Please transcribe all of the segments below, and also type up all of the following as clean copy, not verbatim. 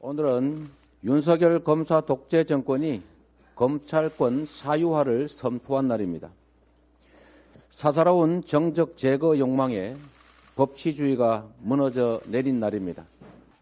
오늘은 윤석열 검사 독재 정권이 검찰권 사유화를 선포한 날입니다. 사사로운 정적 제거 욕망에 법치주의가 무너져 내린 날입니다.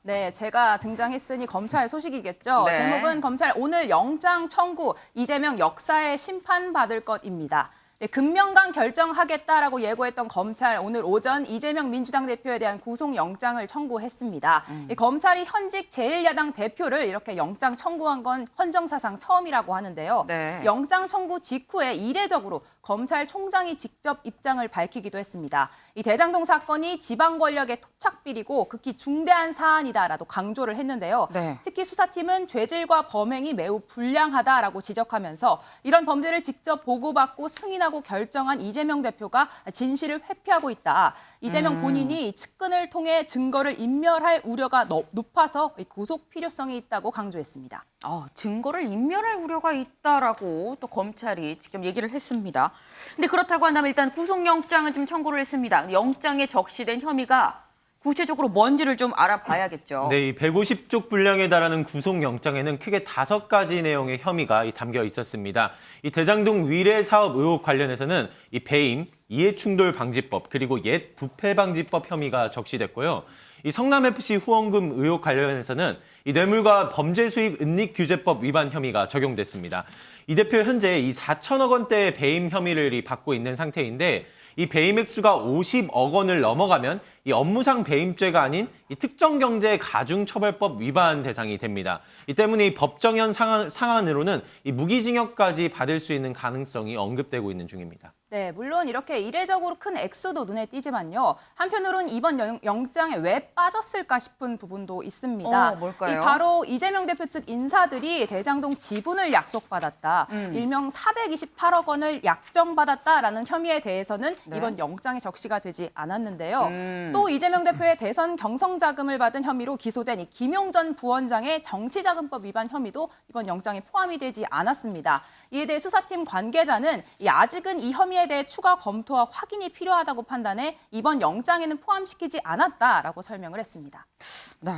네, 제가 등장했으니 검찰 소식이겠죠. 네. 제목은 검찰 오늘 영장 청구, 이재명 역사에 심판받을 것입니다. 네, 금명강 결정하겠다라고 예고했던 검찰 오늘 오전 이재명 민주당 대표에 대한 구속영장을 청구했습니다. 검찰이 현직 제1야당 대표를 이렇게 영장 청구한 건 헌정사상 처음이라고 하는데요. 네. 영장 청구 직후에 이례적으로 검찰총장이 직접 입장을 밝히기도 했습니다. 이 대장동 사건이 지방 권력의 토착비리고 극히 중대한 사안이다라고 강조를 했는데요. 네. 특히 수사팀은 죄질과 범행이 매우 불량하다라고 지적하면서 이런 범죄를 직접 보고받고 승인하고 결정한 이재명 대표가 진실을 회피하고 있다. 이재명 본인이 측근을 통해 증거를 인멸할 우려가 높아서 구속 필요성이 있다고 강조했습니다. 증거를 인멸할 우려가 있다라고 또 검찰이 직접 얘기를 했습니다. 근데 그렇다고 한다면 일단 구속영장은 지금 청구를 했습니다. 영장에 적시된 혐의가 구체적으로 뭔지를 좀 알아봐야겠죠. 네, 이 150쪽 분량에 달하는 구속영장에는 크게 5가지 내용의 혐의가 담겨 있었습니다. 이 대장동 위례 사업 의혹 관련해서는 이 배임, 이해충돌방지법 그리고 옛 부패방지법 혐의가 적시됐고요. 이 성남FC 후원금 의혹 관련해서는 이 뇌물과 범죄수익 은닉규제법 위반 혐의가 적용됐습니다. 이 대표 현재 이 4천억 원대의 배임 혐의를 받고 있는 상태인데 이 배임 액수가 50억 원을 넘어가면 이 업무상 배임죄가 아닌 이 특정경제 가중처벌법 위반 대상이 됩니다. 이 때문에 이 법정형 상한으로는 이 무기징역까지 받을 수 있는 가능성이 언급되고 있는 중입니다. 네, 물론 이렇게 이례적으로 큰 액수도 눈에 띄지만요. 한편으로는 이번 영장에 왜 빠졌을까 싶은 부분도 있습니다. 뭘까요? 바로 이재명 대표 측 인사들이 대장동 지분을 약속받았다. 일명 428억 원을 약정받았다라는 혐의에 대해서는 네. 이번 영장에 적시가 되지 않았는데요. 또 이재명 대표의 대선 경선 자금을 받은 혐의로 기소된 이 김용 전 부원장의 정치자금법 위반 혐의도 이번 영장에 포함이 되지 않았습니다. 이에 대해 수사팀 관계자는 아직은 이 혐의에 대해 추가 검토와 확인이 필요하다고 판단해 이번 영장에는 포함시키지 않았다라고 설명을 했습니다. 네.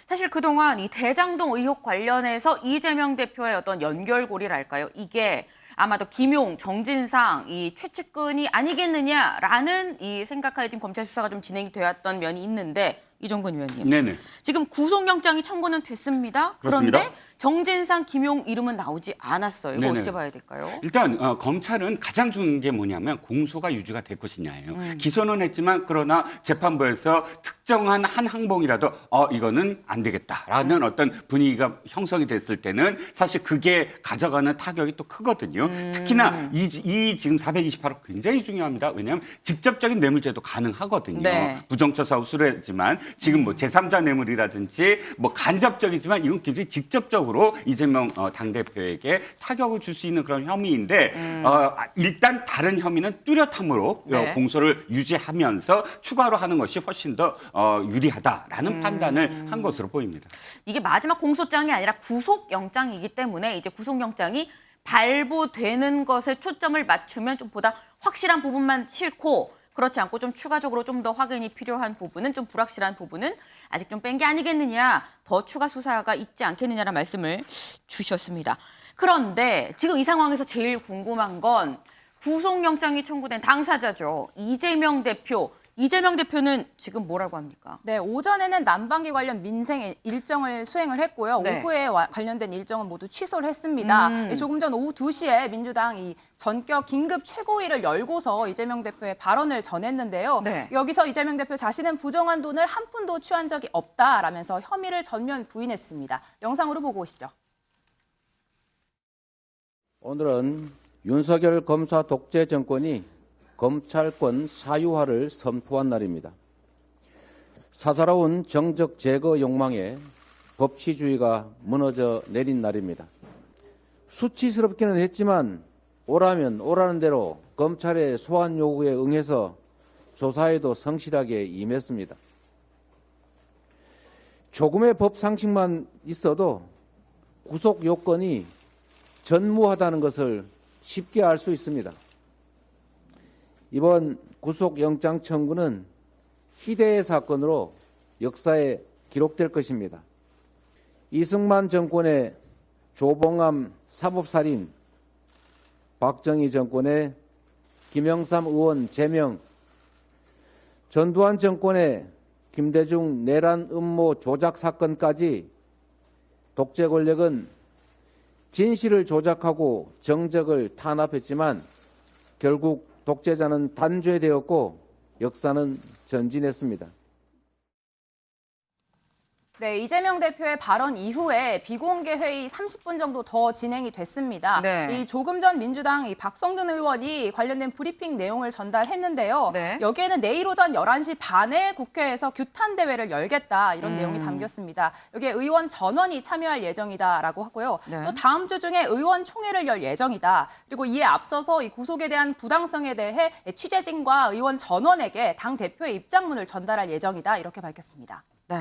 사실 그동안 이 대장동 의혹 관련해서 이재명 대표의 어떤 연결고리랄까요? 이게 아마도 김용, 정진상 이 최측근이 아니겠느냐라는 이 생각하에 지금 검찰 수사가 좀 진행이 되었던 면이 있는데 이종근 의원님. 네네. 지금 구속영장이 청구는 됐습니다. 그렇습니다. 그런데 정진상, 김용 이름은 나오지 않았어요. 이거 네네. 어떻게 봐야 될까요? 일단 검찰은 가장 중요한 게 뭐냐면 공소가 유지가 될 것이냐예요. 기소는 했지만 그러나 재판부에서 특정한 한 항목이라도 이거는 안 되겠다라는 어떤 분위기가 형성이 됐을 때는 사실 그게 가져가는 타격이 또 크거든요. 특히나 이 지금 428억 굉장히 중요합니다. 왜냐하면 직접적인 뇌물죄도 가능하거든요. 네. 부정처사 우수했지만 지금 뭐 제3자 뇌물이라든지 뭐 간접적이지만 이건 굉장히 직접적으로 이재명 당대표에게 타격을 줄 수 있는 그런 혐의인데 일단 다른 혐의는 뚜렷함으로 네. 공소를 유지하면서 추가로 하는 것이 훨씬 더 유리하다라는 판단을 한 것으로 보입니다. 이게 마지막 공소장이 아니라 구속영장이기 때문에 이제 구속영장이 발부되는 것에 초점을 맞추면 좀 보다 확실한 부분만 싣고 그렇지 않고 좀 추가적으로 좀 더 확인이 필요한 부분은 좀 불확실한 부분은 아직 좀 뺀 게 아니겠느냐, 더 추가 수사가 있지 않겠느냐라는 말씀을 주셨습니다. 그런데 지금 이 상황에서 제일 궁금한 건 구속영장이 청구된 당사자죠. 이재명 대표. 이재명 대표는 지금 뭐라고 합니까? 네, 오전에는 난방기 관련 민생 일정을 수행을 했고요. 네. 오후에 관련된 일정은 모두 취소를 했습니다. 조금 전 오후 2시에 민주당 이 전격 긴급 최고위를 열고서 이재명 대표의 발언을 전했는데요. 네. 여기서 이재명 대표 자신은 부정한 돈을 한 푼도 취한 적이 없다라면서 혐의를 전면 부인했습니다. 영상으로 보고 오시죠. 오늘은 윤석열 검사 독재 정권이 검찰권 사유화를 선포한 날입니다. 사사로운 정적 제거 욕망에 법치주의가 무너져 내린 날입니다. 수치스럽기는 했지만 오라면 오라는 대로 검찰의 소환 요구에 응해서 조사에도 성실하게 임했습니다. 조금의 법 상식만 있어도 구속 요건이 전무하다는 것을 쉽게 알 수 있습니다. 이번 구속영장 청구는 희대의 사건으로 역사에 기록될 것입니다. 이승만 정권의 조봉암 사법살인, 박정희 정권의 김영삼 의원 제명, 전두환 정권의 김대중 내란 음모 조작 사건까지 독재 권력은 진실을 조작하고 정적을 탄압했지만 결국 독재자는 단죄되었고 역사는 전진했습니다. 네, 이재명 대표의 발언 이후에 비공개 회의 30분 정도 더 진행이 됐습니다. 네. 이 조금 전 민주당 이 박성준 의원이 관련된 브리핑 내용을 전달했는데요. 네. 여기에는 내일 오전 11시 반에 국회에서 규탄 대회를 열겠다 이런 내용이 담겼습니다. 여기에 의원 전원이 참여할 예정이다라고 하고요. 네. 또 다음 주 중에 의원 총회를 열 예정이다. 그리고 이에 앞서서 이 구속에 대한 부당성에 대해 취재진과 의원 전원에게 당 대표의 입장문을 전달할 예정이다 이렇게 밝혔습니다. 네.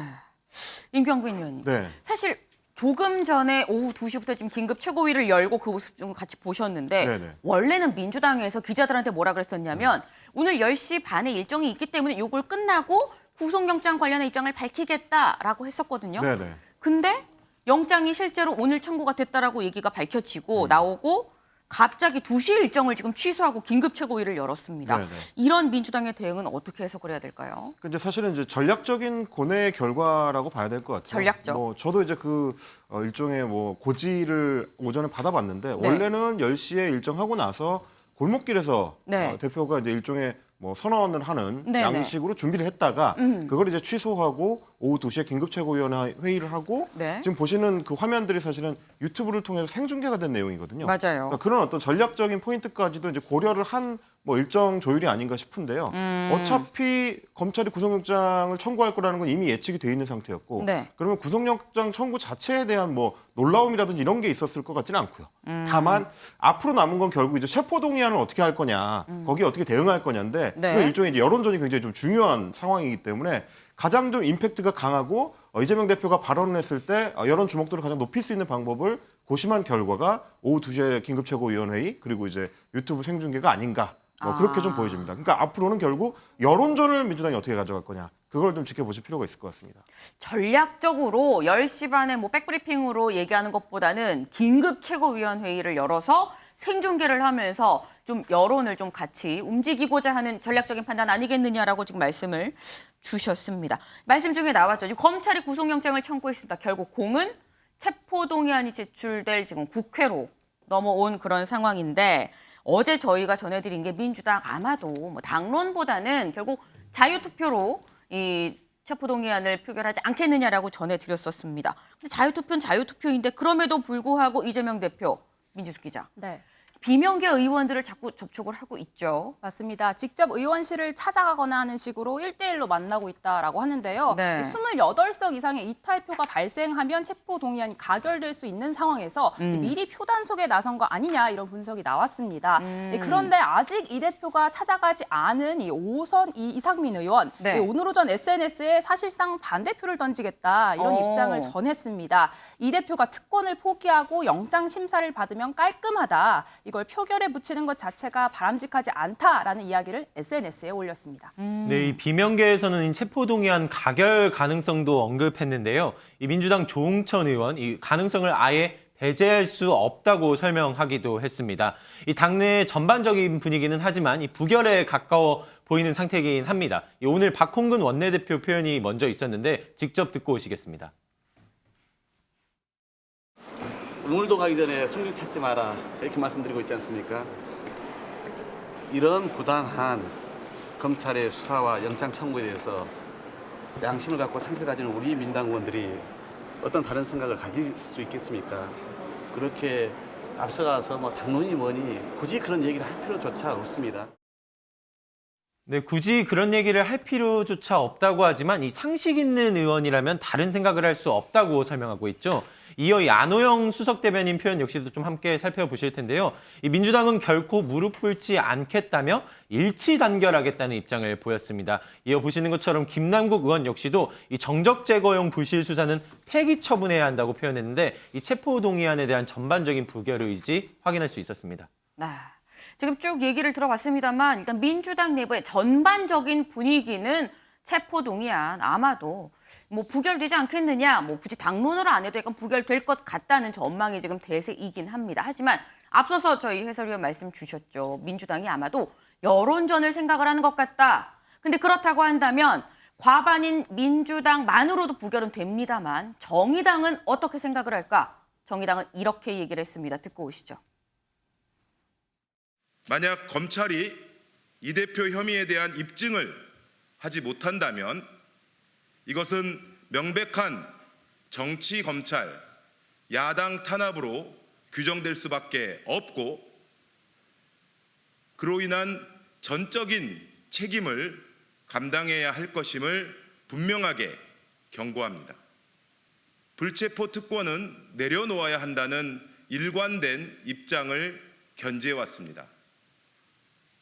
임경빈 의원님. 네. 사실 조금 전에 오후 2시부터 지금 긴급 최고위를 열고 그 모습 좀 같이 보셨는데 네네. 원래는 민주당에서 기자들한테 뭐라 그랬었냐면 오늘 10시 반에 일정이 있기 때문에 이걸 끝나고 구속영장 관련의 입장을 밝히겠다라고 했었거든요. 네네. 근데 영장이 실제로 오늘 청구가 됐다라고 얘기가 밝혀지고 나오고 갑자기 2시 일정을 지금 취소하고 긴급 최고위를 열었습니다. 네네. 이런 민주당의 대응은 어떻게 해석을 해야 될까요? 근데 사실은 이제 전략적인 고뇌의 결과라고 봐야 될 것 같아요. 전략적. 뭐 저도 이제 그 일종의 뭐 고지를 오전에 받아봤는데 네. 원래는 10시에 일정하고 나서 골목길에서 네. 대표가 이제 일종의 뭐 선언을 하는 네네. 양식으로 준비를 했다가 그걸 이제 취소하고 오후 2시에 긴급 최고위원회 회의를 하고 네. 지금 보시는 그 화면들이 사실은 유튜브를 통해서 생중계가 된 내용이거든요. 맞아요. 그러니까 그런 어떤 전략적인 포인트까지도 이제 고려를 한 뭐 일정 조율이 아닌가 싶은데요. 어차피 검찰이 구속영장을 청구할 거라는 건 이미 예측이 돼 있는 상태였고, 네. 그러면 구속영장 청구 자체에 대한 뭐 놀라움이라든지 이런 게 있었을 것 같지는 않고요. 다만 앞으로 남은 건 결국 이제 체포동의안을 어떻게 할 거냐, 거기에 어떻게 대응할 거냐인데 네. 그 일종의 이제 여론전이 굉장히 좀 중요한 상황이기 때문에 가장 좀 임팩트가 강하고 이재명 대표가 발언을 했을 때 여론 주목도를 가장 높일 수 있는 방법을 고심한 결과가 오후 2시에 긴급 최고위원회의 그리고 이제 유튜브 생중계가 아닌가. 뭐 그렇게 좀 보여집니다. 그러니까 앞으로는 결국 여론전을 민주당이 어떻게 가져갈 거냐. 그걸 좀 지켜보실 필요가 있을 것 같습니다. 전략적으로 10시 반에 뭐 백브리핑으로 얘기하는 것보다는 긴급 최고위원회의를 열어서 생중계를 하면서 좀 여론을 좀 같이 움직이고자 하는 전략적인 판단 아니겠느냐라고 지금 말씀을 주셨습니다. 말씀 중에 나왔죠. 지금 검찰이 구속영장을 청구했습니다. 결국 공은 체포동의안이 제출될 지금 국회로 넘어온 그런 상황인데 어제 저희가 전해드린 게 민주당 아마도 뭐 당론보다는 결국 자유투표로 이 체포동의안을 표결하지 않겠느냐라고 전해드렸었습니다. 근데 자유투표는 자유투표인데 그럼에도 불구하고 이재명 대표, 민지숙 기자. 네. 비명계 의원들을 자꾸 접촉을 하고 있죠. 맞습니다. 직접 의원실을 찾아가거나 하는 식으로 1대1로 만나고 있다라고 하는데요. 네. 28석 이상의 이탈표가 발생하면 체포동의안이 가결될 수 있는 상황에서 미리 표 단속에 나선 거 아니냐 이런 분석이 나왔습니다. 그런데 아직 이 대표가 찾아가지 않은 이 5선 이상민 의원 네. 오늘 오전 SNS에 사실상 반대표를 던지겠다 이런 입장을 전했습니다. 이 대표가 특권을 포기하고 영장 심사를 받으면 깔끔하다. 이걸 표결에 붙이는 것 자체가 바람직하지 않다라는 이야기를 SNS에 올렸습니다. 네, 이 비명계에서는 체포동의안 가결 가능성도 언급했는데요. 이 민주당 조응천 의원 이 가능성을 아예 배제할 수 없다고 설명하기도 했습니다. 이 당내 전반적인 분위기는 하지만 이 부결에 가까워 보이는 상태이긴 합니다. 오늘 박홍근 원내대표 표현이 먼저 있었는데 직접 듣고 오시겠습니다. 우물도 가기 전에 숨죽 찾지 마라 이렇게 말씀드리고 있지 않습니까? 이런 부당한 검찰의 수사와 영장 청구에 대해서 양심을 갖고 상식을 가지는 우리 민당 의원들이 어떤 다른 생각을 가질 수 있겠습니까? 그렇게 앞서가서 뭐 당론이 뭐니 굳이 그런 얘기를 할 필요조차 없습니다. 네, 굳이 그런 얘기를 할 필요조차 없다고 하지만 이 상식 있는 의원이라면 다른 생각을 할 수 없다고 설명하고 있죠. 이어 이 안호영 수석 대변인 표현 역시도 좀 함께 살펴보실 텐데요. 이 민주당은 결코 무릎 꿇지 않겠다며 일치 단결하겠다는 입장을 보였습니다. 이어 보시는 것처럼 김남국 의원 역시도 이 정적 제거용 부실 수사는 폐기 처분해야 한다고 표현했는데 이 체포 동의안에 대한 전반적인 부결 의지 확인할 수 있었습니다. 네. 지금 쭉 얘기를 들어봤습니다만 일단 민주당 내부의 전반적인 분위기는 체포동의안 아마도 뭐 부결되지 않겠느냐, 뭐 굳이 당론으로 안 해도 약간 부결될 것 같다는 전망이 지금 대세이긴 합니다. 하지만 앞서서 저희 해설위원 말씀 주셨죠. 민주당이 아마도 여론전을 생각을 하는 것 같다. 근데 그렇다고 한다면 과반인 민주당만으로도 부결은 됩니다만 정의당은 어떻게 생각을 할까? 정의당은 이렇게 얘기를 했습니다. 듣고 오시죠. 만약 검찰이 이 대표 혐의에 대한 입증을 하지 못한다면 이것은 명백한 정치 검찰, 야당 탄압으로 규정될 수밖에 없고 그로 인한 전적인 책임을 감당해야 할 것임을 분명하게 경고합니다. 불체포 특권은 내려놓아야 한다는 일관된 입장을 견지해왔습니다.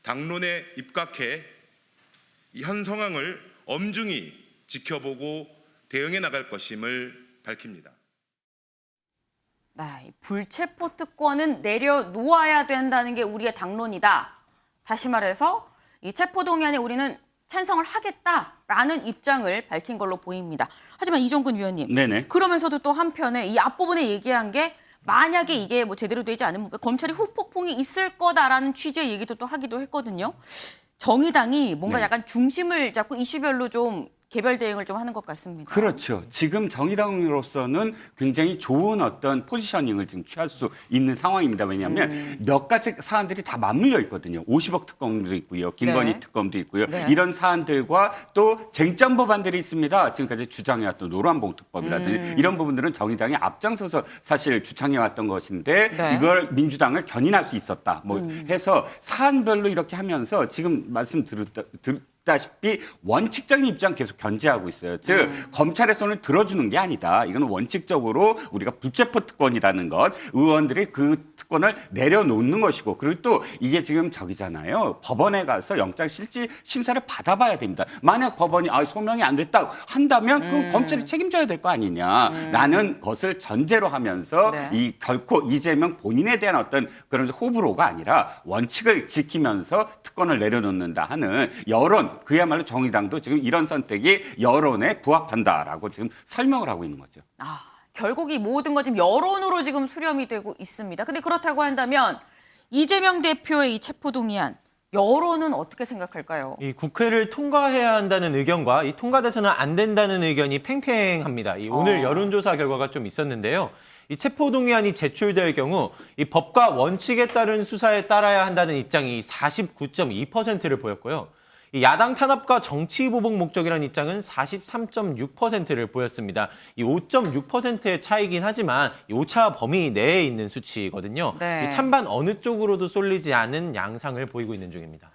당론에 입각해 현 상황을 엄중히 지켜보고 대응해 나갈 것임을 밝힙니다. 네, 불체포 특권은 내려놓아야 된다는 게 우리의 당론이다. 다시 말해서 이 체포동의안에 우리는 찬성을 하겠다라는 입장을 밝힌 걸로 보입니다. 하지만 이종근 위원님, 네네. 그러면서도 또 한편에 이 앞부분에 얘기한 게 만약에 이게 뭐 제대로 되지 않으면 검찰이 후폭풍이 있을 거다라는 취지의 얘기도 또 하기도 했거든요. 정의당이 뭔가 네. 약간 중심을 잡고 이슈별로 좀 개별 대응을 좀 하는 것 같습니다. 그렇죠. 지금 정의당으로서는 굉장히 좋은 어떤 포지셔닝을 지금 취할 수 있는 상황입니다. 왜냐하면 몇 가지 사안들이 다 맞물려 있거든요. 50억 특검도 있고요. 김건희 네. 특검도 있고요. 네. 이런 사안들과 또 쟁점 법안들이 있습니다. 지금까지 주장해왔던 노란봉 특법이라든지 이런 부분들은 정의당이 앞장서서 사실 주창해왔던 것인데 네. 이걸 민주당을 견인할 수 있었다. 뭐 해서 사안별로 이렇게 하면서 지금 말씀 다시피 원칙적인 입장 계속 견지하고 있어요. 즉 검찰의 손을 들어주는 게 아니다. 이건 원칙적으로 우리가 불체포 특권이라는 것, 의원들이 그 특권을 내려놓는 것이고, 그리고 또 이게 지금 저기잖아요. 법원에 가서 영장 실질 심사를 받아봐야 됩니다. 만약 법원이 소명이 안 됐다고 한다면 그 검찰이 책임져야 될 거 아니냐. 라는 것을 전제로 하면서 네. 이 결코 이재명 본인에 대한 어떤 그런 호불호가 아니라 원칙을 지키면서 특권을 내려놓는다 하는 여론, 그야말로 정의당도 지금 이런 선택이 여론에 부합한다라고 지금 설명을 하고 있는 거죠. 결국 이 모든 것 지금 여론으로 지금 수렴이 되고 있습니다. 근데 그렇다고 한다면 이재명 대표의 이 체포동의안, 여론은 어떻게 생각할까요? 이 국회를 통과해야 한다는 의견과 이 통과돼서는 안 된다는 의견이 팽팽합니다. 오늘 여론조사 결과가 좀 있었는데요. 이 체포동의안이 제출될 경우 이 법과 원칙에 따른 수사에 따라야 한다는 입장이 49.2%를 보였고요. 이 야당 탄압과 정치 보복 목적이라는 입장은 43.6%를 보였습니다. 이 5.6%의 차이긴 하지만 이 오차 범위 내에 있는 수치거든요. 네. 이 찬반 어느 쪽으로도 쏠리지 않은 양상을 보이고 있는 중입니다.